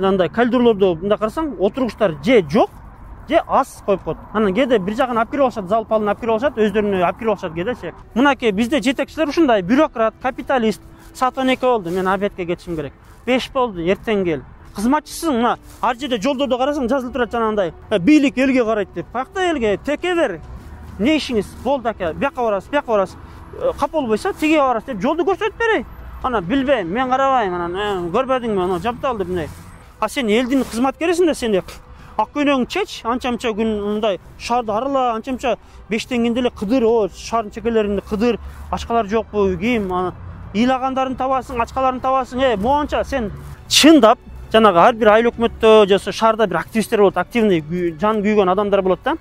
мындай коридорлордо мындай карасаң отургучтар же жок же аз коюп коет. Анан кээде бир жагын алып кирип алышат, залп алып кирип алышат, өздөрүнө алып кирип алышат кээдечи. Мынакей бизде жетекчилер ушундай бюрократ, капиталист. Саат 12 болду, мен обедке кетишим керек. 5 болду, эртең кел. Кызматчысың, мына ар жерде жолдордо карасаң жазылып турат жанагындай. Бийлик элге карайт деп. Каякта элге теке бер. Не ишиңиз? Болду ака, бияка барасыз, бияка барасыз. Кап болбойсо тиге барасыз деп жолду көрсөтүп берей. Ана билбейм, мен карабайм, анан көрбөдүңбү, аны жаптал деп мындай. А сен элдин кызматкерисиң да сен ак көйнөгүң чеч, анча-мынча күн мындай шаарды арала, анча-мынча 5тен кенде эле кыдыр, шаардын чекелеринде кыдыр, ачкалар жокпу, ким, ыйлагандарын табасың, ачкаларын табасың, моунча сен чындап жанагы ар бир айыл өкмөттө же шаарда бир активисттер болот, активный жан күйгөн адамдар болот да.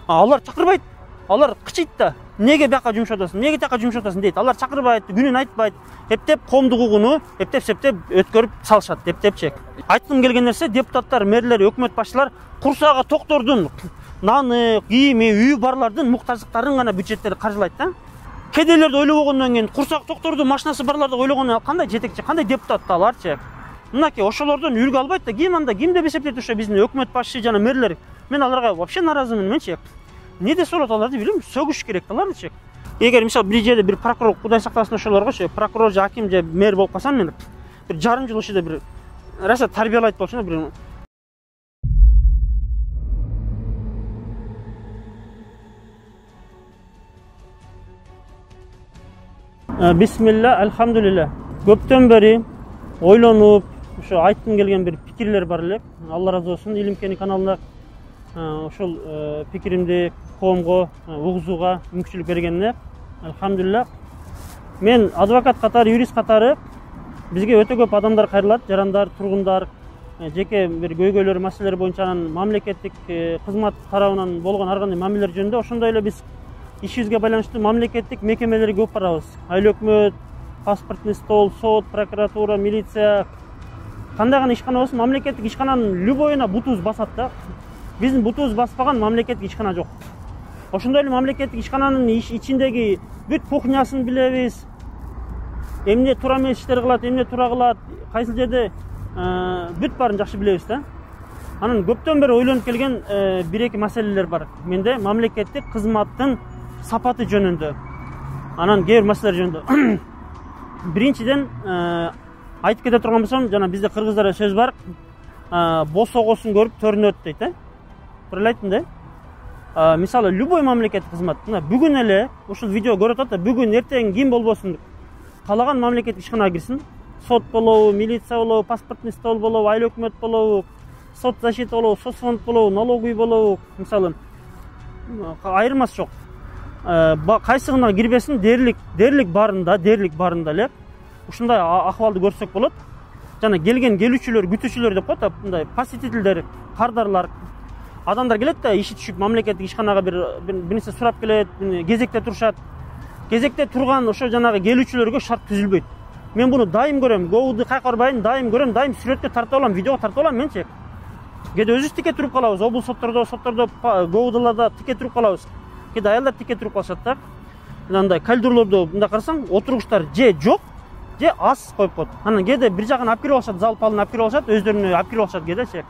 Алар чакырбайт, алар кычыйт да. Неге бияка жумуш атасың, неге тияка жумуш атасың дейт. Алар чакырбайт, күнүн айтпайт. Эптеп коомдук угууну эптеп-септеп өткөрүп салышат, эптепчи. Айткым келген нерсе, депутаттар, мэрлер, өкмөт башчылар курсага токтордун наны, кийими, үйү барлардын муктаждыктарын гана бюджеттери каржылайт да. Кедейлерди ойлобогондон кийин курсак токтордун машинасы барларды ойлогону кандай жетекчи, кандай депутат аларчы? Мынакей ошолордон үлгү албайт да, ким анда ким деп эсептейт ошо биздин өкмөт башчы жана мэрлер. Мен аларга вообще наразымын менчи. Не десе болот аларды билем, сөгүш керек алардычы. Эгер мисалы бир жерде бир прокурор, кудай сактасын ошолоргочу, прокурор же аким же мэр болуп калсам мен бир жарым жыл ошо бир раса тарбиялайт болчу бир. Бисмилла, альхамдулилля. Көптөн бери ойлонуп, ошо айткым келген бир пикирлер бар элек. Алла разы болсун, Илимкени каналына ошол пикиримди коомго угузууга мүмкүнчүлүк бергенине альхамдулилля. Мен адвокат катары, юрист катары бизге өтө көп адамдар кайрылат, жарандар, тургундар, жеке бир көйгөйлөр, маселелер боюнча анан мамлекеттик кызмат тарабынан болгон ар кандай мамилелер жөнүндө ошондой эле биз ишибизге байланыштуу мамлекеттик мекемелерге көп барабыз. Айыл өкмөт, паспортный стол, сот, прокуратура, милиция, кандай гана ишкана болсун, мамлекеттик ишкананын любойуна бутубуз басат да. Биздин бутубуз баспаган мамлекеттик ишкана жок. Ошондой эле мамлекеттик ишкананын ичиндеги бүт кухнясын билебиз. Эмне туура эмес иштер кылат, эмне туура кылат, кайсыл жерде бүт баарын жакшы билебиз да. Анан көптөн бери ойлонуп келген бир-эки маселелер бар. Менде мамлекеттик кызматтын сапаты жөнүндө. Анан кээ бир маселелер жөнүндө. Биринчиден айтып кете турган болсом, жана бизде кыргыздарда сөз бар. Босогосун көрүп төрүнөт дейт, Тура эле айттым да. Мисалы любой мамлекеттик кызмат, бүгүн эле ушул видео көрүп атат да, бүгүн эртең ким болбосун каалаган мамлекеттик ишканага кирсин. Сот болобу, милиция болобу, паспортный стол болобу, айыл өкмөт болобу, сот защита болобу, соцфонд болобу, налоговый болобу, мисалы айырмасы жок. Кайсыгына кирбесин, дээрлик баарында эле ушундай акыбалды көрсөк болот. Жана келген келүүчүлөр, күтүүчүлөр деп коет, мындай посетительдер, кардарлар, адамдар келет да, иши түшүп мамлекеттик ишканага бир нерсе сурап келет, кезекте турушат. Кезекте турган ошо жанагы келүүчүлөргө шарт түзүлбөйт. Мен буну дайым көрөм, гоуду кайкырбайын, дайым көрөм, дайым сүрөткө тартып алам, видеого тартып алам менчи. Кээде өзүбүз тике туруп калабыз, облус соттордо, гоудаларда тике туруп калабыз. Кээде аялдар тике туруп калышат да. Мындай коридорлордо мындай карасаң, отургучтар же жок, же аз коюп коет. Анан кээде бир жагын алып кирип алышат, залп алып кирип алышат, өздөрүнө алып кирип алышат кээдечи.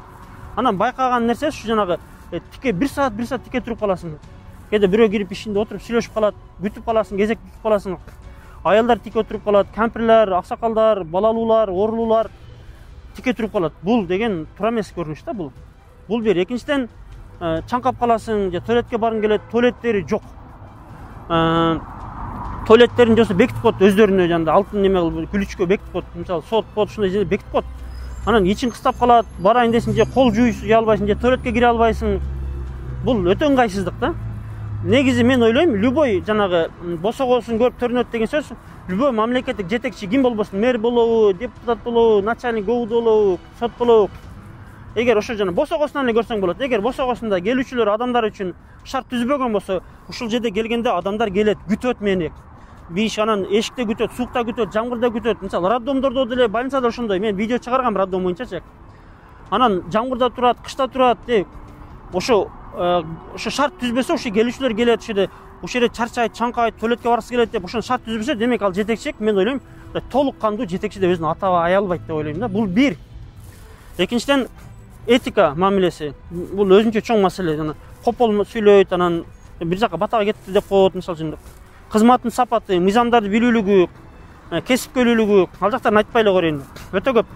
Анан байкаган нерсе ушу жанагы тике бир саат тике туруп каласың. Кээде бирөө кирип ишинде отуруп сүйлөшүп калат, күтүп каласың, кезек күтүп каласың. Аялдар тике отуруп калат, кампирлер, аксакалдар, балалуулар, оорулуулар тике туруп калат. Бул деген туура эмес көрүнүш да бул. Бул бир. Экинчиден чаңкап каласың, же туалетке баргың келет, туалеттери жок. Туалеттерин жоосу бекитип коет, өздөрүнө жанда алтын неме кылып күлүчкө бекитип коет. Мисалы сот ушундай жерде бекитип коет. Анан ичин кыстап калат, барайын десең же кол жууй албайсың, же туалетке кире албайсың. Бул өтө ыңгайсыздык да. Негизи мен ойлойм, любой жанагы босогосун көрүп төрүнөт деген сөз, любой мамлекеттик жетекчи ким болбосун, мэр болобу, депутат болобу, начальник ГОУД болобу, сот болобу. Эгер ошо жана босогосунан эле көрсөң болот. Эгер босогосунда келүүчүлөр адамдар үчүн шарт түзбөгөн болсо, ушул жерде келгенде адамдар келет, күтөт мени. Биш анан эшикте күтөт, суукта күтөт, жамгырда күтөт. Мисалы роддомдордо деле, больницада ошондой. Мен видео чыгаргам роддом боюнчачы. Анан жамгырда турат, кышта турат, ошо шарт түзбөсө, ошо келүүчүлөр келет, ошо жерде чарчайт, чаңкайт, туалетке баргысы келет деп ошону шарт түзбөсө, демек ал жетекчи, мен ойлойм, толук кандуу жетекчи деп өзүн атап ая албайт деп ойлойм да. Бул бир. Экинчиден этика мамилеси. Бул өзүнчө чоң маселе. Жана копол сүйлөйт, анан бир жака батага кетти деп коет, мисалы үчүн. Кызматтын сапаты, мыйзамдарды билүүлүгү, кесипкөйлүүлүгү, ал жактарын айтпай эле коеюн. Өтө көп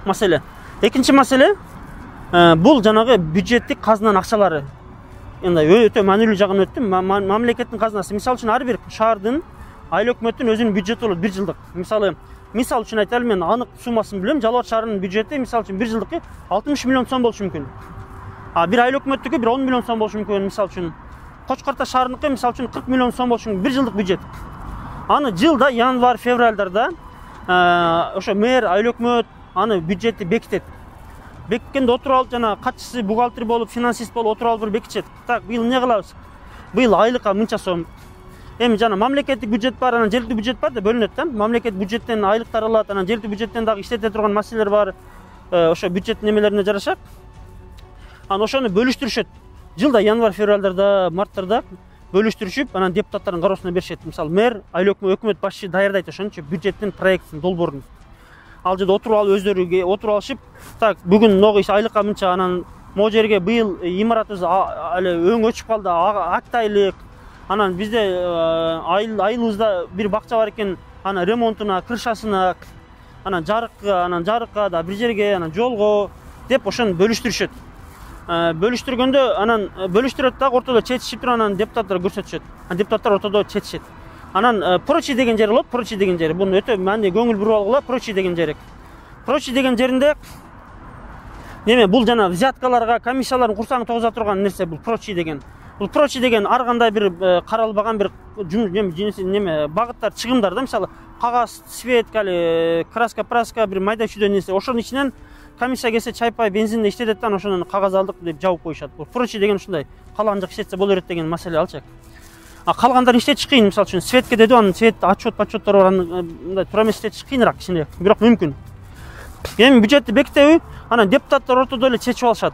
маселе. Экинчи маселе бул жанагы бюджеттик казынанын акчалары. Эми өтө маанилүү жагын өттүм. Мамлекеттин казынасы, мисалы үчүн ар бир шаардын айыл өкмөттүн өзүнүн бюджети болот 1 жылдык. Мисал үчүн айталы, мен анык суммасын билем. Жалал Абад шаарынын бюджети мисалы үчүн 1 жылдыкы 60 миллион сом болушу мүмкүн. Бир айыл өкмөттүкү 10 миллион сом болушу мүмкүн. Мисалы үчүн Коч Карта шаарыныкы мисалы үчүн 40 миллион сом болушу мүмкүн 1 жылдык бюджет. Аны жылда январь, февралдарда ошо мэр, айыл өкмөт аны бюджетти бекитет. Бекиткенде отуруп алып, жана катчысы, бухгалтер болуп, финансист болуп отуруп алып бекитет. Так, быйыл эмне кылабыз? Быйыл айлыкка мынча сом. Эми жана мамлекеттик бюджет бар, анан жергиликтүү бюджет бар да бөлүнөт да. Мамлекет бюджеттен айлыктар алат, анан жергиликтүү бюджеттен дагы иштете турган маселелер бар. Ошо бюджет немелерине жараша. Анан ошону бөлүштүрүшөт. Жылда январь, февралдарда, марттарда бөлүштүрүшүп, анан депутаттардын кароосуна беришет. Мисалы, мэр, айыл өкмөт башчы даярдайт ошончу бюджеттин проектин, долбоорун. Ал жерде отуруп алып, өздөрү отуруп алышып, так, бүгүн могу айлыкка мынча, анан могу жерге быйыл имаратыбыз эле өң өчүп калды, актайлык. Анан бизде айылыбызда бир бакча бар экен, анан ремонтуна, крышасына, анан жарыкка да бир жерге, анан жолго деп ошону бөлүштүрүшөт. Бөлүштүргөндө анан бөлүштүрөт дагы ортодо четишип туруп, анан депутаттар көрсөтүшөт. Депутаттар ортодо четишет. Анан прочий деген жери болот, прочий деген жери. Буну өтө мындай көңүл буруп алгыла, прочий деген жери. Прочий деген жеринде бул жана взяткаларга, комиссиялардын курсагын тогуза турган нерсе бул прочий деген. Бул прочий деген ар кандай бир каралбаган бир багыттар, чыгымдар да, мисалы кагаз, свет, краска, бир майда чүйдөн нерсе. Ошонун ичинен комиссия келсе чайпай, бензинде иштетет да, ошону кагаз алдык деп жабып коюшат. Бул прочий деген ушундай калаган жак иштетсе боло берет деген маселе алчы. Калгандарын иштетиш кыйын, мисалы үчүн светке деди, анын свет отчеттор бар, мындай тура эмес иштетиш кыйыныраак кичине, бирок мүмкүн. Эми бюджетти бекитеби, анан депутаттар ортодо эле чечип алышат.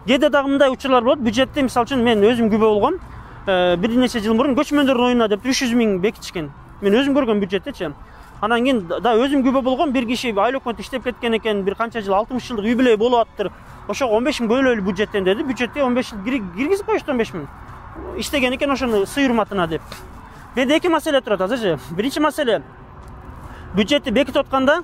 Кээде дагы мындай учурлар болот, бюджетти мисалы үчүн мен өзүм күбө болгом, бир нече жыл мурун көчмөндөрдүн оюна деп 300 миң бекитишкен. Мен өзүм көргөн бюджеттичи. Анан кийин да өзүм күбө болгом, бир киши айыл өкмөт иштеп кеткен экен, бир канча жыл 60 жылдык юбилей болуп аттыр. Ошого 15 миң бөлөлү бюджеттен деди. Бюджетте 15 жыл киргизип коюшту 15 миң. Иштеген экен ошону сый урматына деп. Менде эки маселе турат азырчы. Биринчи маселе, бюджетти бекитип атканда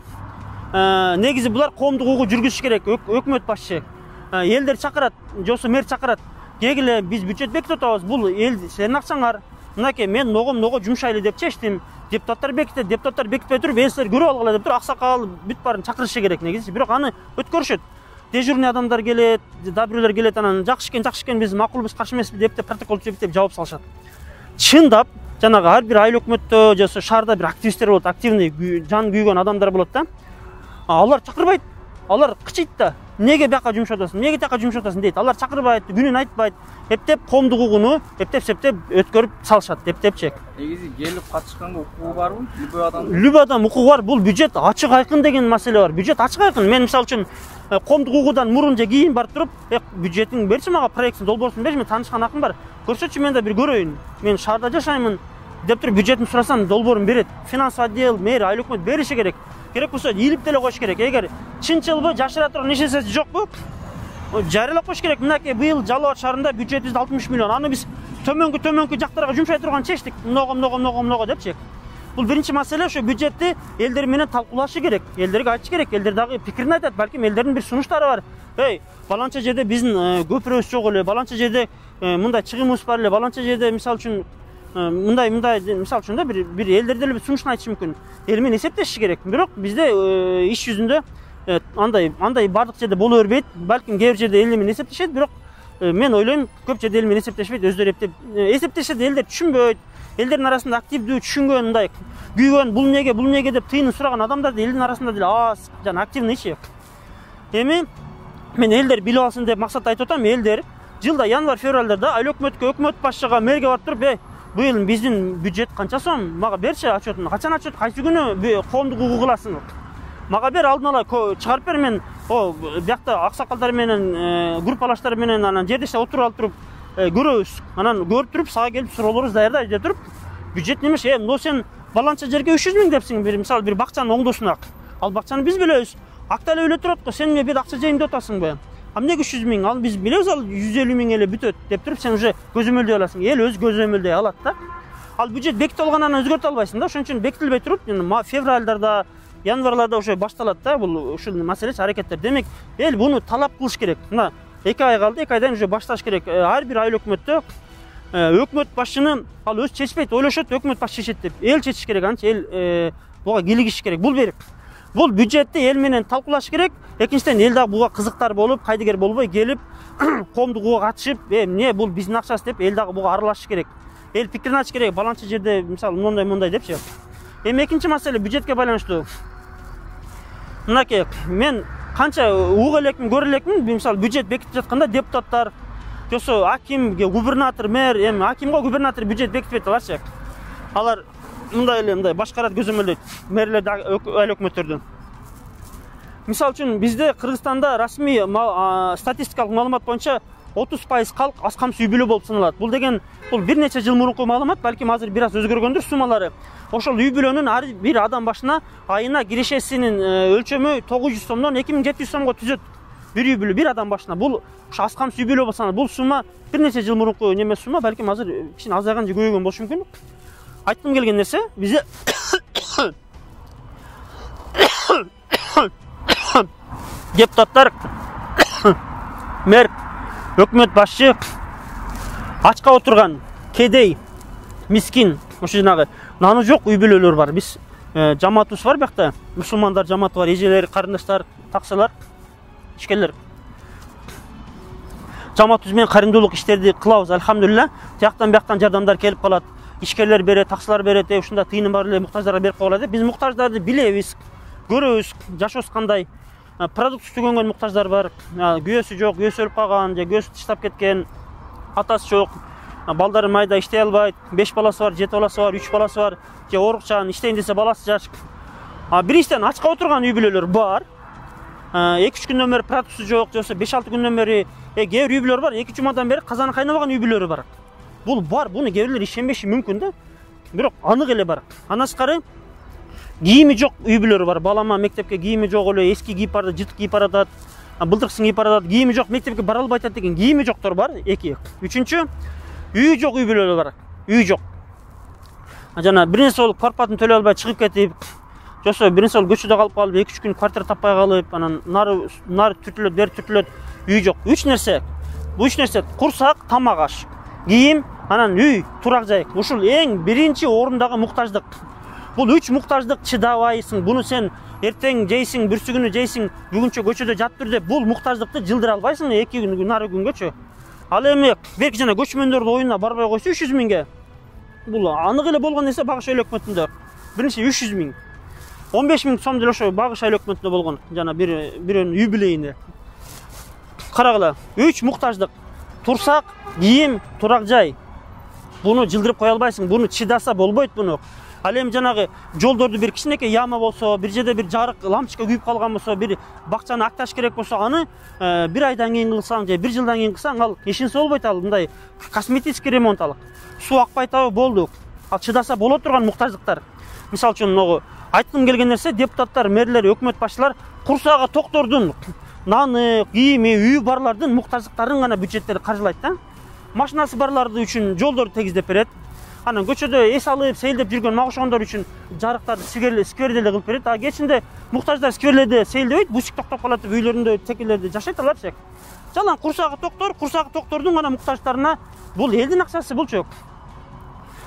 негизи булар коомдук угуу жүргүзүш керек, өкмөт башчы. Элдер чакырат, жосу мэр чакырат. Кегиле биз бюджет бекитип атабыз, бул эл сенин акчаңар. Мынакей мен ного жумшайлы деп чечтим. Депутаттар бекитпей туруп, эл силер көрүп алгыла деп туруп, аксакал бүт баарын чакырышы керек негизи. Бирок аны өткөрүшөт. Дежурный адамдар келет, да бирөөлөр келет, анан жакшы экен, биз макулбуз, каршы эмеспиз деп протокол түзүп деп жабып салышат. Чындап, жанагы ар бир айыл өкмөттө, жосу шаарда бир активисттер болот, активный жан күйгөн адамдар болот да. Алар чакырбайт, алар кычыйт да. Неге бияка жумшап атасың, неге тияка жумшап атасың дейт. Алар чакырбайт, күнүн айтпайт. Эптеп коомдук угууну эптеп өткөрүп салышат, эптепчи. Негизи келип катышканга укугу барбы? Любой адам укугу бар. Бул бюджет ачык айкын деген маселе бар. Бюджет ачык айкын. Мен мисалы үчүн коомдук угуудан мурун же кийин барып туруп, бюджеттин берчи мага проектин долбоорун берчи, мен таанышкан акым бар. Көрсөтчү, мен да бир көрөйүн. Мен шаарда жашаймын деп туруп бюджетин сурасам долбоорун берет. Финансовый отдел, мэр, айыл өкмөт бериши керек. Керек болсо ийилип деле коюш керек. Эгер чынчылбы, жашыра турган нерсеси жокпу, жарыялап коюш керек. Мынакей быйыл Жалал Абад шаарында бюджетибиз 60 миллион. Аны биз төмөнкү жактарга жумшай турган чечтик. Много депчи. Бул биринчи маселе, ошо бюджетти элдер менен талкуулашы керек. Элдерге айтыш керек. Элдер дагы пикирин айтат. Балким элдердин бир сунуштары бар. Баланча жерде биздин көпүрөбүз жок эле, баланча жерде мындай чыгымыбыз бар эле, баланча жерде мисалы үчүн мындай мисалы үчүн да бир элдер деле бир сунуштун айтышы мүмкүн. Эл менен эсептешиши керек. Бирок бизде иш жүзүндө андай бардык жерде боло бербейт. Балким кээ бир жерде эл менен эсептешет, бирок мен ойлойм көп жерде эл менен эсептешпейт. Өздөрү эсептешет, элдер түшүнбөйт. Элдердин арасында активдүү, түшүнгөн, мындай күйгөн, бул неге деп тыйынын сураган адамдар да элдин арасында деле аз жана активныйчы. Эми мен элдер билип алсын деп максат айтып атам. Элдер жылда январь, февралдарда айыл өкмөткө, өкмөт башчыга, мэрге барып туруп, быйыл биздин бюджет канча сом, мага берчи отчетун, качан отчет, кайсы күнү коомдук угуу кыласың, мага бер, алдын ала чыгарып бер, мен биякта аксакалдар менен, группалаштар менен анан жерде отуруп алып туруп көрөбүз. Анан көрүп туруп сага келип суроолорубузду даярдайбыз деп туруп, бюджет немеш, но сен баланча жерге 300 миң депсиң, мисалы бир бакчанын оңдоосуна. Ал бакчаны биз билебиз. Акта эле өлө турат го, сен бир акча жейм деп атасыңбы? Эмне 300 миң? Ал биз билебиз, ал 150 миң эле бүтөт деп туруп сен уже көзөмөлдөй аласың. Эл өз көзөмөлдөй алат да. Ал бюджет бекитип алгандан өзгөртө албайсың да. Ошон үчүн бекитилбей туруп, февралдарда, январларда уже башталат да бул ушул маселе аракеттер. Демек, эл буну талап кылыш керек. Мына 2 ай калды, 2 айдан уже башташ керек. Ар бир айыл өкмөттө өкмөт башчыны ал өз чечпейт, ойлошот, өкмөт баш чечет деп. Эл чечиш керек, анча эл буга килигиш керек. Бул бир. Бул бюджетти эл менен талкуулаш керек. Экинчиден эл дагы буга кызыктар болуп, кайдыгер болбой келип, коомду буга катышып, эмне бул биздин акчасы деп эл дагы буга аралашыш керек. Эл пикирин ачыш керек. Баланчы жерде, мисалы, мындай депчи. Экинчи маселе бюджетке байланыштуу. Мынакей, мен канча уга элекмин, көрө элекмин, мисалы, бюджет бекитип жатканда депутаттар, жосо аким, губернатор, мэр, акимге губернатор бюджет бекитпейт аларчы. Алар мындай эле башкарат, көзөмөлдөйт, мэрлер айыл өкмөттөрдөн. Мисалы үчүн бизде Кыргызстанда расмий статистикалык маалымат боюнча 30% калк аз камсыз үй бүлө болуп саналат. Бул деген бул бир нече жыл мурунку маалымат, балким азыр бир аз өзгөргөндүр суммалары. Ошол үй бүлөнүн ар бир адам башына айына кирешесинин өлчөмү 900 сомдон 2700 сомго түзөт. Бир үй бүлө, бир адам башына. Бул аз камсыз үй бүлө болсо, бул сумма бир нече жыл мурунку неме сумма, балким азыр кичине азайган же көбөйгөн болушу мүмкүн. Айткым келген нерсе, бизде депутаттар, мэр, өкмөт башчы ачка отурган кедей, мискин, ошо жанагы наны жок үй бүлөлөр бар. Биз жамаатыбыз бар биякта, мусулмандар жамааты бар, эжелер, карындаштар, таксалар, ишкерлер. Жамаатыбыз менен карымдуулук иштерди кылабыз, алхамдулилла. Тияктан бияктан жардамдар келип калат. Ишкерлер берет, таксалар берет, ушунда тыйыны бар эле муктаждарга берип коелат деп. Биз муктаждарды билебиз, көрөбүз, жашообуз кандай. Продукт түгөнгөн муктаждар бар. Күйөөсү жок, күйөөсү өлүп калган, же күйөөсү таштап кеткен, атасы жок, балдары майда иштей албайт, 5 баласы бар, 7 баласы бар, 3 баласы бар, же оорукчан, иштейин десе баласы жаш. Биринчиден ачка отурган үй бүлөлөр бар. 2-3 күндөн бери продукты жок, же 5-6 күндөн бери кээ бир үй бүлөлөр бар, 2 жумадан бери казаны кайнабаган үй бүлөлөр бар. Бул бар, буну кээ бирлер ишенбеши мүмкүн да. Бирок анык эле бар. Андан тышкары кийими жок үй бүлөлөр бар. Балама мектепке кийими жок эле, эски кийип барат, жыртык кийип баратат, былтыркысын кийип баратат, кийими жок, мектепке бара албай атат деген кийими жоктор бар. 2. Үчүнчү, үйү жок үй бүлөлөр бар. Үйү жок. Жана бир нерсе болуп квартплатын төлөй албай чыгып кетип, жосо бир нерсе болуп көчөдө калып 2-3 күн квартира таппай калып, анан нары түртүлөт, бери түртүлөт, үйү жок. 3 нерсе. Бул 3 нерсе: курсак, тамак аш, кийим, анан үй, турак жай. Ушул эң биринчи орундагы муктаждык. Бул 3 муктаждык чыдабайсың. Буну сен эртең жейсиң, бүрсүгүнү жейсиң, бүгүнчө көчөдө жатып тур деп бул муктаждыкты жылдыра албайсың 2 күн нары күнгөчө. Ал эми берки жана көчмөндөрдүн оюна барбай койсо 300 миңге. Бул анык эле болгон нерсе Багыш айыл өкмөтүндө. Биринчи 300 миң. 15 миң сом деле ошо Багыш айыл өкмөтүндө болгон. Жана бирөөнүн үй бүлөйүнө. Карагыла, 3 муктаждык. Турсак, кийим, турак жай. Буну жылдырып кое албайсың. Буну чыдаса болбойт буну. Ал эми жанагы жолдорду бир кичинекей яма болсо, бир жерде бир жарык лампочка күйүп калган болсо, бир бакчаны акташ керек болсо, аны 1 айдан кийин кылсаң же 1 жылдан кийин кылсаң, ал ишинсе болбойт, ал мындай косметический ремонт ал. Суу акпайтабы болду. Ал чыдаса боло турган муктаждыктар. Мисалы үчүн могу айткым келген нерсе, депутаттар, мэрлер, өкмөт башчылар курсагы токтордун, наны, кийими, үйү барлардын муктаждыктарын гана бюджеттери каржылайт да. Машинасы барларды үчүн жолдорду тегиздеп берет. Анан көчөдө эс алып, сейилдеп жүргөн мага ошондор үчүн жарыктарды скверлерде кылып берет. Кечинде муктаждар скверлерде сейилдебейт, бусик токтоп калат деп үйлөрүндө текелерде жашайт аларчы. Жалаң курсагы токтордун гана муктаждарына бул элдин акчасы булчу.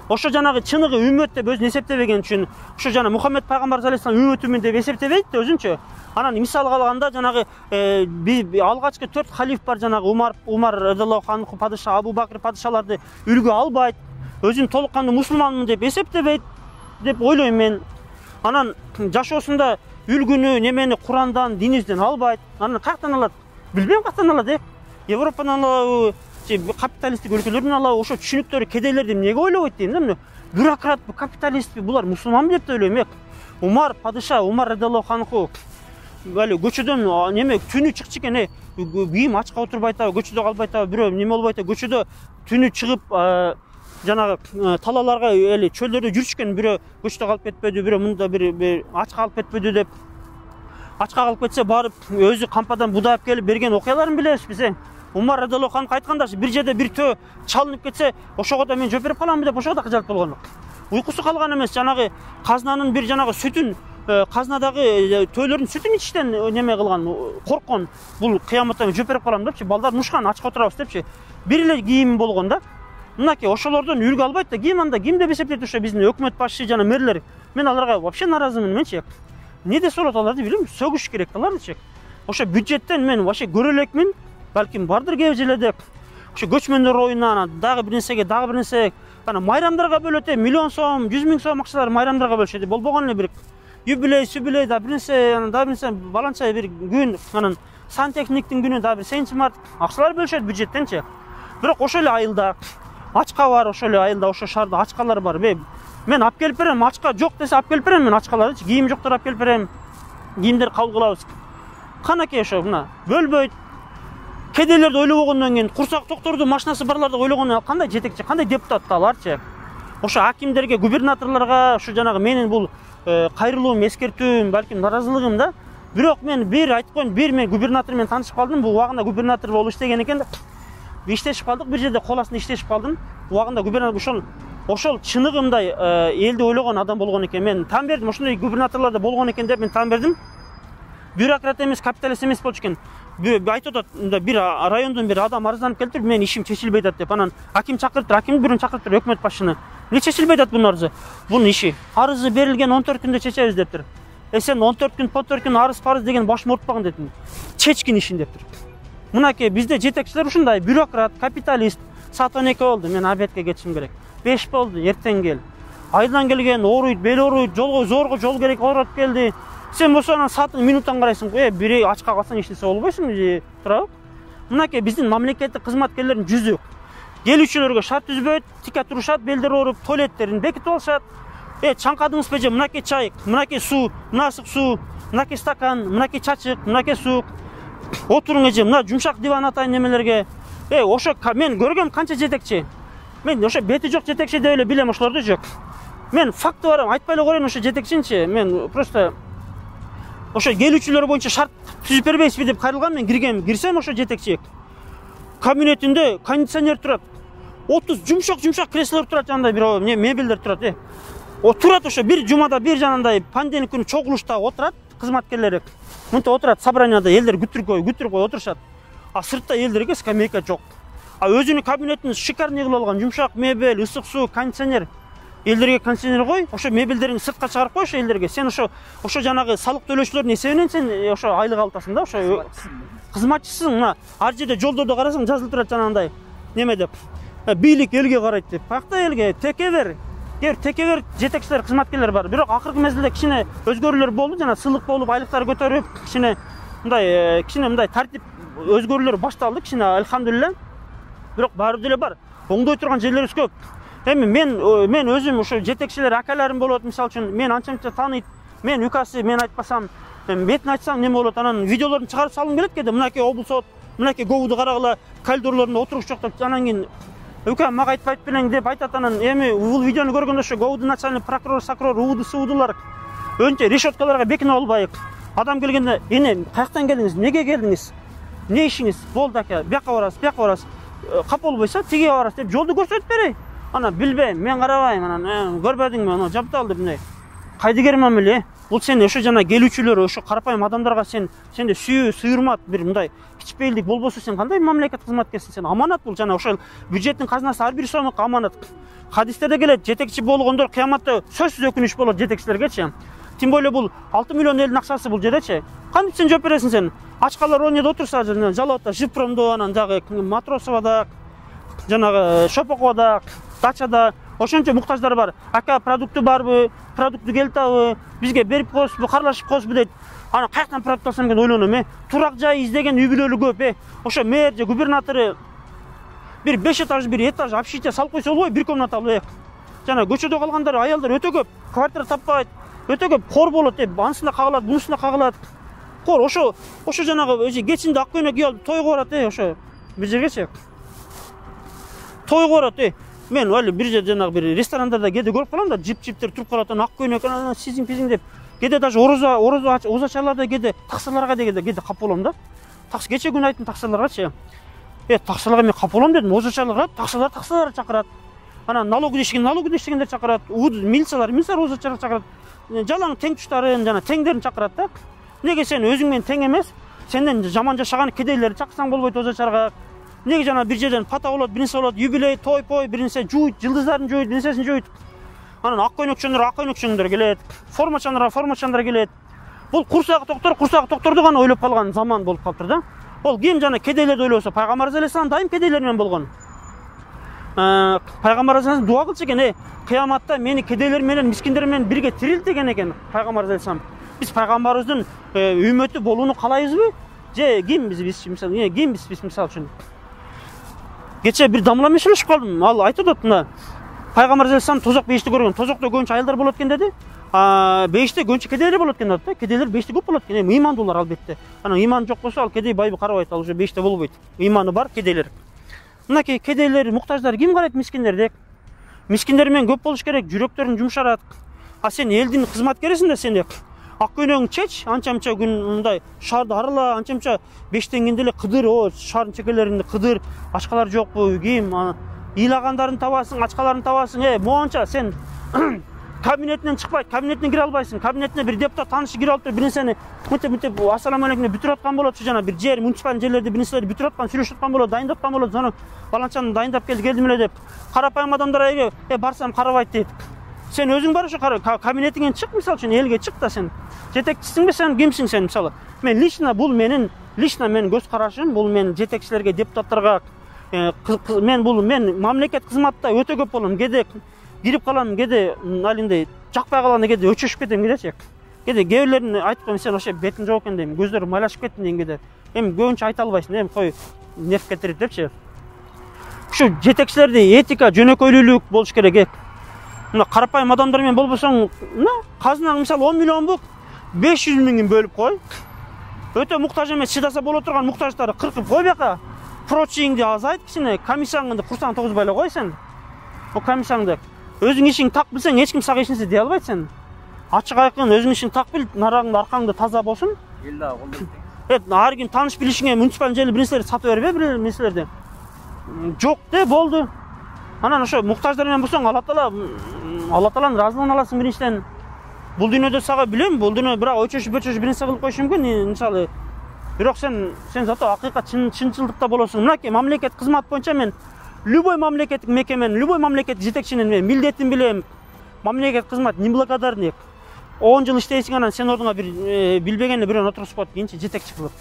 Ошо жанагы чыныгы үммөт деп өзүн эсептебеген үчүн, ошо жана Мухаммед пайгамбар саллаллаху алейхи үммөтүмүн деп эсептебейт да өзүнчө. Анан мисал калганда жанагы алгачкы 4 халиф бар, жанагы Умар радиллаху анху падыша, Абу Бакр падышаларды үлгү албайт. Өзүн толук кандуу мусулманмын деп эсептебейт деп ойлойм мен. Анан жашоосунда үлгүнү, немени Курандан, динибизден албайт. Анан каяктан алат? Билбейм каяктан алат, Европадан алабы, капиталисттик өлкөлөрдөн алабы, ошо түшүнүктөрү кедейлерди эмнеге ойлобойт дейм да. Бюрократпы, капиталистпи, булар мусулманбы деп ойлойм. Умар падыша, Умар радиллаху анху али көчөдөн неме түнү чыкчу экен, кийим ачка отурбайт, көчөдө калбайт, бирөө неме болбойт, көчөдө түнү чыгып жанагы талаларга эле чөлдөрдө жүрүшкөн, бирөө көчөдө калып кетпеди, бирөө мында бир ачка калып кетпеди деп. ачка калып кетсе барып өзү кампадан будап келип берген окуяларын билебиз биз. Умар радиаллаху анху айткандачы, бир жерде бир төө чалынып кетсе, ошого да мен жооп берип каламбы деп ошого да кыжалып болгон. Уйкусу калган эмес, жанагы казнанын бир жанагы сүтүн, казнадагы төөлөрдүн сүтүн ичиштен неме кылган, корккон. Бул кыяматта жооп берип калам депчи, балдар нушкан, ачка отурабыз депчи. Бир эле кийим болгон да. Мынакей ошолордон үлгү албайт да, кийим анда ким деп эсептейт ошо биздин өкмөт башчы жана мэрлер. Мен аларга вообще наразымын менчи. Не десе болот аларды билем, сөгүш керек алардычы. Ошо бюджеттен мен вообще көрө элекмин. Балким бардыр кээ желеде. Ошо көчмөндөр оюнуна дагы бир нерсе, ана майрамдарга бөлөт, миллион сом, 100 000 сом акчалар майрамдарга бөлүшөт. Болбогон эле бир юбилей, да бир нерсе, баланча бир күн, анан сантехниктин күнү да бир 7 март акчалар бөлүшөт бюджеттенчи. Бирок ошо эле айылда ачка бар, ошо эле айылда ошо шаарда ачкалар бар. Мен алып келип берем, ачка жок десе алып келип берем мен ачкаларды, кийим жоктор алып келип берем. Кийимдер кабыл кылабыз. Канакей ошо мына бөлбөйт. Кедейлерди ойлобогондон кийин курсак токторду машинасы барларды ойлогондон кандай жетекчи, кандай депутат аларчы. Ошо акимдерге, губернаторлорго ушу жанагы менин бул кайрылуум, эскертүүм, балким наразылыгым да. Бирок мен бир айтып коеюн, бир мен губернатор менен таанышып калдым. Бул убагында губернатор болуп иштеген экен да. Иштешип калдык, бир жерде кол астында иштешип калдым. Убагында губернатор ошол чыныгымдай элди ойлогон адам болгон экен. Мен таан бердим, ошондой губернаторлар да болгон экен деп мен таан бердим. Бюрократ эмес, капиталист эмес болчу экен. Айтып атат, бир райондон бир адам арызданып келиптир, менин ишим чечилбей атат деп. Анан аким чакырыптыр, акимди бирөөнү чакырыптыр, өкмөт башчыны. Не чечилбей атат бунун арызы? Бунун иши. Арызы берилген 14 күндө чечебиз дептир. Сен 14 күн арыз парыз деген башым ортпагын дедим. Чечкин ишин дептир. Мынакей бизде жетекчилер ушундай, бюрократ, капиталист. Саат 12 болду, мен обедке кетишим керек. 5 болду, эртең кел. Айдан келген ооруйт, бел ооруйт, жолго зорго жол керек оорот келди. Сен болсо анан саатын минуттан карайсың, бири ачка калсаң иштесе болбойсуңбу же? Туурабы? Мынакей биздин мамлекеттик кызматкерлердин жүзү. Келүүчүлөргө шарт түзбөйт, тике турушат, белдер ооруп, туалеттерин бекитип алышат. Чаңкадыңызбы же, мынакей чай, мынакей суу, мына ысык суу, мынакей стакан, мынакей чачык, мынакей суу. Отуруң эже, мына жумшак диван атайын немелерге. Ошо мен көргөм канча жетекчи. Мен ошо бети жок жетекчи деп эле билем, ошолорду жок. Мен факты бар, айтпай эле коеюн ошо жетекчинчи. Мен просто ошо келүүчүлөр боюнча шарт түзүп бербейсизби деп кайрылган, мен кирсем ошо жетекчи. Кабинетинде кондиционер турат. 30 жумшак креслолор турат, андай бир мебелдер турат. Турат ошо бир жумада бир жанандай пандемия күнү чогулушта отурат кызматкерлери. Мынта отурат собранияда, элдер күтүрүп отурушат. А сыртта элдерге скамейка жок. А өзүнүн кабинетин шикарный кылып алган, жумшак мебель, ысык суу, кондиционер. Элдерге кондиционер кой, ошо мебелдерин сыртка чыгарып кой ошо элдерге. Сен ошо жанагы салык төлөөчүлөрдүн эсебинен сен ошо айлык алатасың да, ошо кызматчысың. Мына ар жерде жолдордо карасаң жазылып турат жанагындай. Неме деп? Бийлик элге карайт деп. Пакта элге текебер. Текебер жетекчилер, кызматкерлер бар. Бирок акыркы мезгилде кичине өзгөрүүлөр болду, жана сылык болуп, айлыктар көтөрүп, кичине мындай тартип өзгөрүүлөр башталды, кичине алхамдулилла. Бирок баары деле бар. Оңдой турган жерлерибиз көп. Эми мен өзүм ошо жетекчилер акаларым болот, мисалы үчүн мен анча тааныйт. Мен укасы, мен айтпасам, бетин айтсам неме болот, анан видеолорун чыгарып салгым келет кеде. Мынакей облус сот, мынакей говуду карагыла, коридорлорунда отуруш жок деп, анан кийин ука мага айтпайт белең деп айтат. Анан эми бул видеону көргөндө ошо говуду начальный прокурор, увуду, суудулар өнчө решеткаларга бекинип албайык. Адам келгенде, эне каяктан келдиңиз, эмнеге келдиңиз, эмне ишиңиз, болду ака, бияка барасыз, кап болбойсо тиге барасыз деп жолду көрсөтүп берейин. Анан билбейм, мен карабайм, анан көрбөдүңбү, анан жапталды мындай. Кайдыгер мамиле. Бул сен ошо жана келүүчүлөр, ошо карапайым адамдарга сенде сүйүү, сыйырмат бир мындай кичпейилдик болбосо сен кандай мамлекет кызматкерсиң? Сен аманат бул, жана ошол бюджеттин казынасы ар бир сомок аманат. Хадистерде келет, жетекчи болгондор кыяматта сөзсүз өкүнүч болот жетекчилергечи. Тим более бул 6 миллион элдин акчасы бул жердечи. Кантип сен жооп бересиң сен? Ачкалар ойнойт отурса, Жалалатта, Жипромдо, анан жагы Матросовада, жанагы Шопоковада, Дачада ошончо муктаждар бар. Ака продукты барбы? Продукты келтабы? Бизге берип коесузбу, карлашып коесузбу дейт. Анан каяктан продукт алсам деп ойлоном. Турак жай издеген үй бүлөлү көп. Ошо мэр же губернатору бир 5 этаж, бир этаж общежитие салып койсо болбойбу, бир комната алып. Жана көчөдө калгандар, аялдар өтө көп, квартира таппайт, өтө көп кор болот, анысында кагылат, бунусунда кагылат. Кор ошо жанагы өзү кечинде ак көйнөк кийип алып тойго барат, ошо бир жергечи. Тойго барат, мен али бир жерде жанагы бир ресторандарда кээде көрүп калам да, жип-жиптер туруп калат, ак көйнөк, сизиң деп кээде даже озачаларда кээде таксыларга кээде кап болом да. Кече күнү айттым таксыларгачы. Таксыларга мен кап болом дедим. Озачаларга таксылар чакырат. Анан налогдегендер чакырат. Милициялар озачаларга чакырат. Жалаң тең туштарын жана теңдерин чакырат да. Неге сен өзүң менен тең эмес? Сенден жаман жашаган кедейлерди чакырсаң болбойт озачаларга. Неге жана бир жерден пата болот, биринсе болот, юбилей, той, биринсе жуйт, жылдыздарын жуйт, биринсесин жуйт. Анан ак көйнөкчөндөр келет, формачандар келет. Бул курсагы токторду гана ойлоп калган заман болуп калыптыр да. Ол ким жана кедейлерди ойлосо, Пайгамбар алейхиссалам дайым кедейлер менен болгон. Пайгамбар алейхиссалам дуа кылчу экен, кыяматта мени кедейлер менен, мискиндер менен бирге тирил деген экен Пайгамбар алейхиссалам. Биз пайгамбарыбыздын үммөтү болууну калайбызбы? Же кимбиз мисалы, кимбиз мисалы үчүн? Кече бир дамла менен сүйлөшүп калдым. Ал айтып атат мына. Пайгамбар алейхиссалам тозок бейишти көргөн. Тозокто көбүнчө айылдар болот экен деди. Бейиште көбүнчө кедейлер болот экен да. Кедейлер бейиште көп болот экен. Ыймандуулар албетте. Анан ыйманы жок болсо ал кедей байбы карабайт. Ал уже бейиште болбойт. Ыйманы бар кедейлер. Мынакей кедейлер, муктаждар ким карайт мискиндерди? Мискиндер менен көп болуш керек, жүрөктөрүн жумшарат. А сен элдин кызматкерисиң да сен ак көйнөгүңдү чеч, анча-мынча күн мындай шаарды арала, анча-мынча бештен кенде эле кыдыр, шаардын чекелеринде кыдыр, ачкалар жокпу, ким, ыйлагандарын табасың, ачкаларын табасың, моунча сен кабинетинен чыкпайт, кабинетине кире албайсың, кабинетине бир депутат таанышы кире алып туруп, бир нерсени мынтип ассаламу алейкум деп бүтүрүп аткан болот, жана бир жер, муниципалдык жерлерди бир нерселерди бүтүрүп аткан, сүйлөшүп аткан болот, дайындап аткан болот, жана баланчаны дайындап келдим эле деп, карапайым адамдар барсам карабайт дейт. Сен өзүң бар ушу кабинетиңен чык, мисалы үчүн элге чык да сен. Жетекчисиңби сен, кимсиң сен мисалы? Мен мен көз карашым, бул мен жетекчилерге, депутаттарга мен мамлекет кызматта өтө көп болом. Кээде кирип калам, кээде алинде жакпай калганда кээде өчөшүп кетем кээдечи. Кээде кээ бирлерин айтып коем, сен вообще бетиң жок экен дейм, көздөрүм майлашып кетти дейм кээде. Көбүнчө айта албайсың, кой нерв кетирет депчи. Ушу жетекчилерде этика, жөнөкөйлүүлүк болуш керек. Мына карапайым адамдар менен болбосоң, казынаң мисалы 10 миллион 500 миңин бөлүп кой. Өтө муктаж эмес, чыдаса боло турган муктаждарды кыркып кой бияка. Прочиңди азайт, кичине комиссияңды курсаң тогузбай эле кой сен. Бул комиссияңды өзүң ишиңди так билсең, эч ким сага эч нерсе дей албайт сен. Ачык айкын өзүң ишиңди так бил, нарагыңды аркаңды таза болсун. Эл дагы колдойт. Ар ким тааныш билишиңе муниципалдык жерде бир нерселерди сатып бербе, бир нерселерди. Жок де болду. Анан ошо муктаждар менен болсоң, Алла Тааланын ыраазылыгын аласың биринчиден. Бул дүйнөдө сага билем, бул дүйнө бирок өчөшүп бир нерсе кылып коюшу мүмкүн, мисалы. Бирок сен зато акыйкат чынчылдыкта болосуң. Мынакей мамлекет кызмат боюнча мен любой мамлекеттик мекеменин, любой мамлекеттик жетекчинин милдетин билем. Мамлекет кызмат неблагодарный. 10 жыл иштейсиң, анан сен ордуңа бир билбегенде бирөөнү отургузуп коет, кийинчи жетекчи кылып.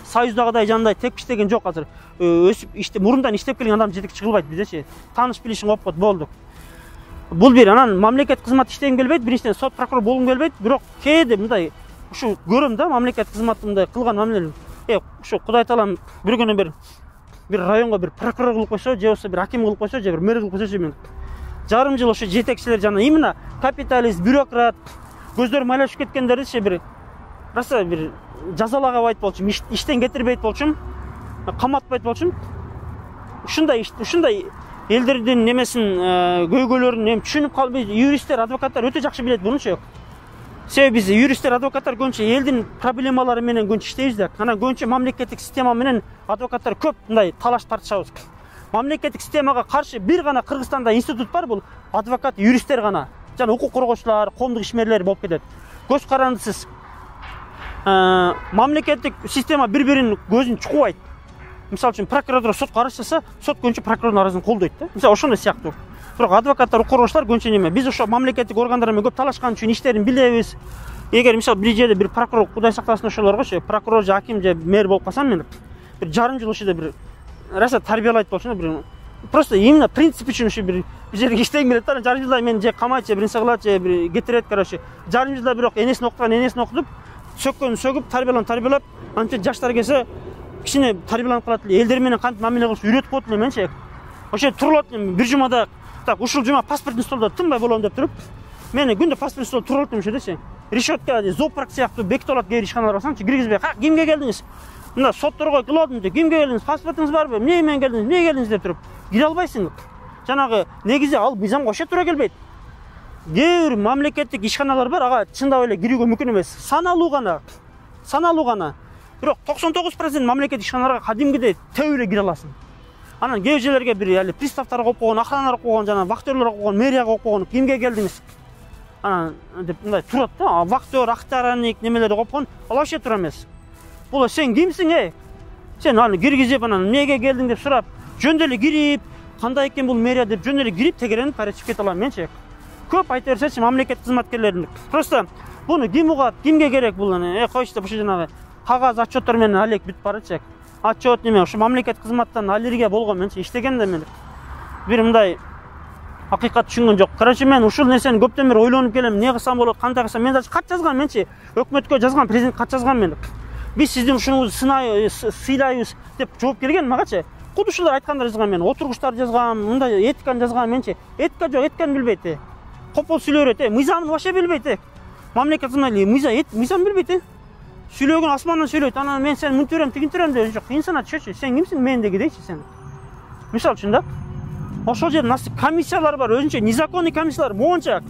Союздагыдай жандай тепкичтеген жок азыр. Өсүп мурундан иштеп келген адам жетекчи кылбайт биздечи. Тааныш билишиң коюп коет, болду. Бул бир, анан мамлекет кызмат иштегим келбейт, биринчиден сот прокурор болгум келбейт, бирок кээде мындай ушу көрөм да, мамлекет кызматы мындай кылган мамиле. Ушу Кудай Таалам бир күнү бир районго бир прокурор кылып койсо, же болбосо бир аким кылып койсо, же бир мэр кылып койсо, мен жарым жыл ошо жетекчилер жана именно капиталист, бюрократ, көздөр майлашып кеткендерди бир раса бир жазалагабайт болчумун, иштен кетирбейт болчумун, каматпайт болчумун. Ушундай элдердин немесин, көйгөйлөрүн түшүнүп калбай, юристтер, адвокаттар өтө жакшы билет мунучу. Себеби биз юристтер, адвокаттар көбүнчө элдин проблемалары менен көбүнчө иштейбиз да. Анан көбүнчө мамлекеттик система менен адвокаттар көп мындай талаш тартышабыз. Мамлекеттик системага каршы бир гана Кыргызстанда институт бар, бул адвокат, юристтер гана. Жана укук коргоочулар, коомдук ишмерлер болуп кетет. Көз карандысыз. Мамлекеттик система бири-биринин көзүн чукубайт. Мисалы үчүн прокуратура сотко арыз жасаса, сот көбүнчө прокурордун арызын колдойт да. Мисалы ошондой сыяктуу. Бирок адвокаттар, укук коргоочулар көбүнчө неме? Биз ошо мамлекеттик органдар менен көп талашкан үчүн иштерин билебиз. Эгер мисалы бир жерде бир прокурор, Кудай сактасын ошолоргочу, прокурор же аким же мэр болуп калсам, мен бир жарым жыл ошо бир раса тарбиялайт болчумун, бир просто именно принцип үчүн ушу бир жерге иштегим келет да. Жарым жылда мен же камайт, же бир нерсе кылат, же бир кетирет, короче. Жарым жылда бирок энесин окутуп, сөккөн сөгүп, тарбиялап, антип жаштар келсе кичине тарбияланып калат эле. Элдер менен кантип мамиле кылышты үйрөтүп коет эле менчи. Ошо турулат бир жумада, так ушул жума паспортун столдо тынбай болом деп туруп, мени күндө паспорт столдо турулат ушо дечи. Решетка, зоопарк сыяктуу бекитип алат кээ бир ишканалар барсаңчы, киргизбей, кимге келдиңиз? Мына сотторго кылып атым, кимге келдиңиз? Паспортуңуз барбы? Эмне менен келдиңиз? Эмне келдиңиз деп туруп, кире албайсың. Жанагы негизи ал мыйзамга ошо туура келбейт. кээ бир мамлекеттик ишканалар бар, ага чындап эле кирүүгө мүмкүн эмес. Саналуу гана. Бирок 99% мамлекеттик ишканаларга кадимгидей төө эле кире аласың. Анан кээ жерлерге бир эле приставтар коюп койгон, охраналар коюп койгон, жана вахтерлер коюп койгон, мэрия коюп койгон, кимге келдиңиз? Анан деп мындай турат да, вахтер, охранник немелерди коюп койгон, ал вообще тура эмес. Бул сен кимсиң? Сен аны киргизип, анан эмнеге келдиң деп сурап, жөндө эле кирип, кандай экен бул мэрия деп жөн эле кирип тегеренип кайрып кете алам менчи. Көп айта берсечи мамлекет кызматкерлерин. Просто буну ким угат, кимге керек бул? Койчу ушу жанагы кагаз отчеттор менен алек бүтүп баратчы. Отчет неме, ушу мамлекет кызматтан алергия болгон менчи иштегенде мен бир мындай акыйкат түшүнгөн жок. Короче, мен ушул нерсени көптөн бери ойлонуп келем. Эмне кылсам болот, кандай кылсам? Мен даже кат жазгам менчи. Өкмөткө жазгам, президент кат жазгам мен. Биз сиздин ушуңузду сыйлайбыз деп жооп келген магачы. Кудушулар айткандар жазгам мен. Отургучтар жазгам, мындай этиканы жазгам менчи. Этика жок, этиканы билбейт. Копол сүйлөп берет, мыйзамды вообще билбейт. Мамлекет кызматкерлери мыйзам билбейт. Сүйлөгөн асмандан сүйлөйт. Анан мен сени мынтип берем, тигинтип берем деп жок. Инсана түшөчү. Сен кимсиң мендеги дейчи сен. Мисалы үчүн да. Ошол жерде комиссиялар бар, өзүнчө незаконный комиссиялар моонча.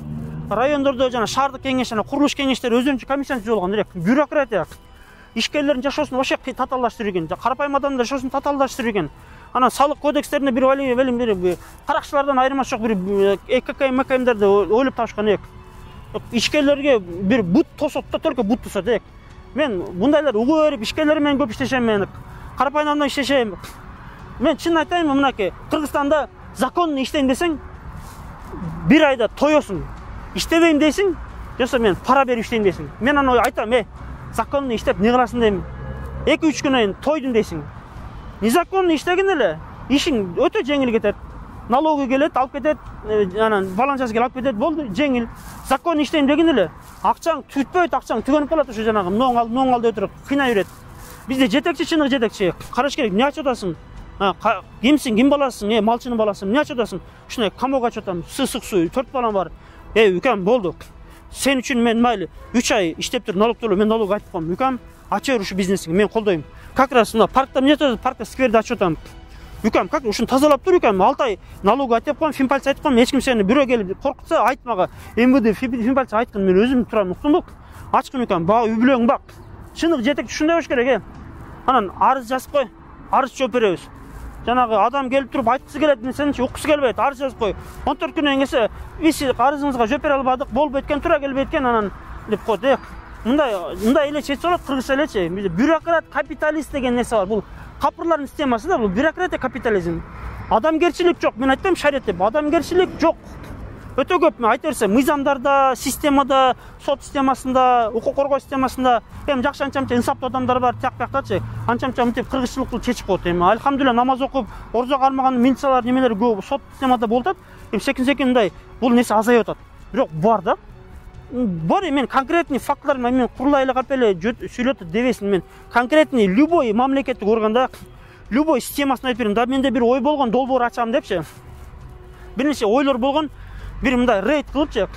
Райондордо жана шаардык кеңеш жана курулуш кеңештери өзүнчө комиссияны түзүп алган. Бюрократия. Ишкерлердин жашоосун вообще татаалдаштырган. Карапайым адамдын жашоосун татаалдаштырган. Анан салык кодекстерине бир каракчылардан айырмасы жок, бир ЭКК, МКМдерди ойлоп табышкан. Ишкерлерге бир бут тосот да, только бут тосот. Мен бундайлар угуу берип ишкерлер менен көп иштешем, мен карапайым адамдан иштешем. Мен чын айтайынбы, мынакей Кыргызстанда законный иштейм десең, бир айда тоёсуң. Иштебейм дейсиң, жоксо мен пара берип иштейм дейсиң. Мен аны айтам, законный иштеп не кыласың дейм. 2-3 күнөн тойдум дейсиң. Незаконный иштеген эле ишиң өтө жеңил кетет. Налоги келет, алып кетет, анан баланчасы келип алып кетет, болду, жеңил. Законный иштейм деген эле акчаң түтпөйт, акчаң түгөнүп калат, ушу жанагы муну алды өтүрүп кыйнай берет. Бизде жетекчи, чыныгы жетекчи. Караш керек, эмне ачып атасың? Кимсиң, ким баласысың? Малчынын баласысың, эмне ачып атасың? Ушундай камоого ачып атам, сысык суу, 4 балам бар. Үкам, болду. Сен үчүн мен майли 3 ай иштеп туруп налог төлөп, мен налог айтып коем. Үкам, ача бер ушу бизнесиңди, мен колдойм. Как раз мына паркта эмне жатат? Паркта скверди ачып атам. Үкам, как ушуну тазалап тур, үкам. 6 ай налог айтып коем, финполиция айтып коем. Эч ким сени бирөө келип коркутса, айтмага. МВД, финполиция айткан, мен өзүм турам, уктумбу? Ачкын үкам, үйлөң бак. Чыныгы жетекчи ушундай болуш керек, Анан арыз жазып кой. Арыз жооп беребиз. Жанагы адам келип туруп айткысы келет, мен сенинчи уккусу келбейт, арыз жазып кой. 14 күнөн келсе, биз арызыңызга жооп бере албадык, болбойт экен, тура келбейт экен, анан деп койду. Мындай эле чечсе болот, кыргызча элечи. Бюрократ, капиталист деген нерсе бар. Бул капырлардын системасы да, бул бюрократия, капитализм. Адамгерчилик жок, мен айтпайм шарият деп, адамгерчилик жок. Өтө көп айта берсе, мыйзамдарда, системада, сот системасында, укук коргоо системасында, жакшы анча-мынча инсаптуу адамдар бар, тияк-тияктачы. Анча-мынча мынтип кыргызчылыкты чечип коет. Алхамдулилла, намаз окуп, орзо кармаган милициялар немелер көп сот системада болуп атат. Секин мындай бул нерсе азайып атат. Бирок бар да. Бар, мен конкретный фактлар мен курулай эле калып эле сүйлөт дебесин, мен конкретный любой мамлекеттик органда, любой системасын айтып берем. Да, менде бир ой болгон, долбоор ачам депчи. Бир нече ойлор болгон. Бир мындай рейд кылыпчы.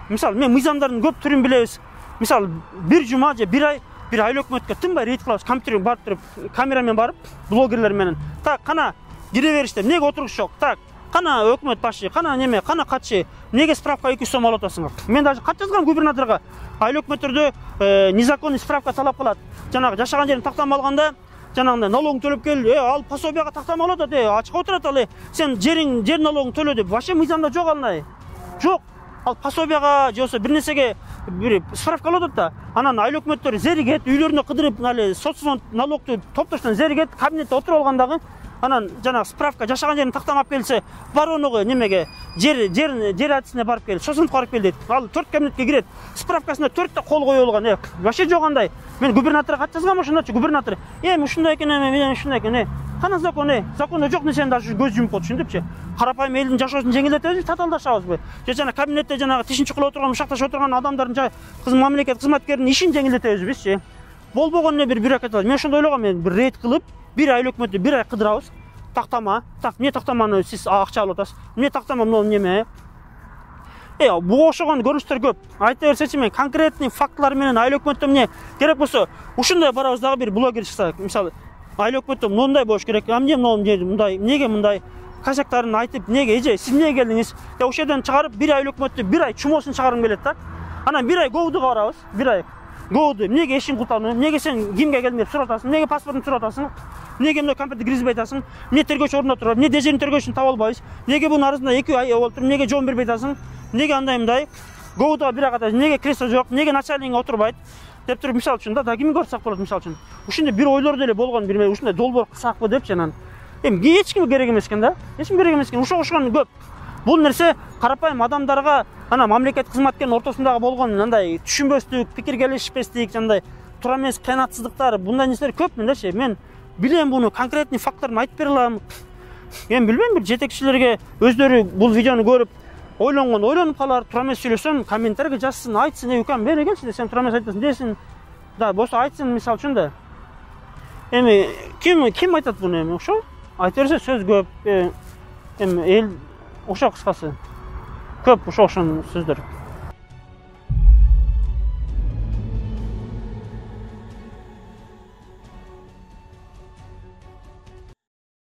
Мисалы, мен мыйзамдардын көп түрүн билебиз. Мисалы, бир жума же бир ай өкмөткө тынбай рейд кылабыз. Компьютерге барып туруп, камерамен барып, блогерлер менен. Так, кана кире бериште, эмнеге отургуч жок? Так, кана өкмөт башы, кана неме, кана катчы, эмнеге справка 200 сом алып атасыңар? Мен даже кат жазгам губернаторго. Айыл өкмөттөрдө незаконный справка талап кылат. Жанагы жашаган жерин тактама алганда, жанагындай налогун төлөп кел, ал пособияга тактама алат, ачык отурат ал, сен жер налогун төлө деп. Вообще мыйзамда жок алнай. Жок. Ал пособияга же болсо бир нерсеге бир справка алат да. Анан айыл өкмөттөр зеригет, үйлөрүнө кыдырып, соцфонд налогту топтоштон зеригет, кабинетте отуруп алгандагы, анан жанагы справка жашаган жерин тактамап келсе, баронуга немеге жер адисине барып кел, сосын барып кел дейт. Ал 4 кабинетке кирет. Справкасына 4 та кол коюлган. Вообще жок андай. Мен губернаторго кат жазгам, ошондочу губернатор. Ушундай экен, мен ушундай экен. Кана законда жок нерсени даже көз жумуп коет, түшүндүпчү. Карапайым элдин жашоосун жеңилдетебиз, татаалдашабызбы? Же жана кабинетте жанагы тишинчи кылып отурган, ушакташ отурган адамдардын мамлекет кызматкеринин ишин жеңилдетебиз бизчи. Болбогон бир бюрократия. Мен ошондой ойлогом, мен бир рейд кылып, бир айыл өкмөттү бир ай кыдырабыз. Тактама, эмне тактаманы сиз акча алып атасыз? Эмне тактама мына неме? Буга окшогон көрүнүштөр көп. Айта берсечи, мен конкретный фактлар менен айыл өкмөттө эмне керек болсо, ушундай барабыз дагы бир блогер чыкса, мисалы, айыл өкмөттө мындай болуш керек. Эмне мындай, эмнеге мындай? кашактарын айтып, неге эже, сиз неге келдиңиз? Ошол жерден чыгарып, 1 ай өкмөттү, 1 ай чумоосун чыгаргым келет да. Анан 1 ай говдуга барабыз, 1 ай. Говду, неге ишин кутануу? Неге сен кимге келдиң деп суратасың? Неге паспортун суратасың? Неге мына компьютерди киргизбей атасың? Эмне тергөөчү ордунда турат? Эмне дежурный тергөөчүн таба албайбыз? Неге бунун арасында 2 ай болуп туруп, неге жооп бербей атасың? Неге андай мындай? Говдуга 1 ай катасың, неге кресло жок? Неге начальник отурбайт? Деп туруп, мисалы үчүн да, кимге көрсөк болот мисалы үчүн. Ушундай бир ойлор деле болгон, бир ушундай долбоор кылсакпы депчи анан. Эми эч кимге керек эмес экен да. Эч кимге керек эмес экен. Ошон көп. Бул нерсе карапайым адамдарга, ана мамлекет кызматкеринин ортосундагы болгон андай түшүнбөстүк, пикир келишпестик, жандай туура эмес кыянатсыздыктар, bunday нерселер көп мындачы. Мен билем буну, конкретный факторун айтып бере алам. Эми билбейм, бир жетекчилерге өздөрү бул видеону көрүп ойлонуп калар, туура эмес сүйлөсөм, комментарийге жазсын, айтсын, укам бери келчи десем, туура эмес айтасың десин. Да, болсо айтсын мисалы үчүн да. Эми ким айтат буну эми, ошо? Айта берсе сөз көп. Эми эл ошо кыскасы. Көп ошо сөздөр.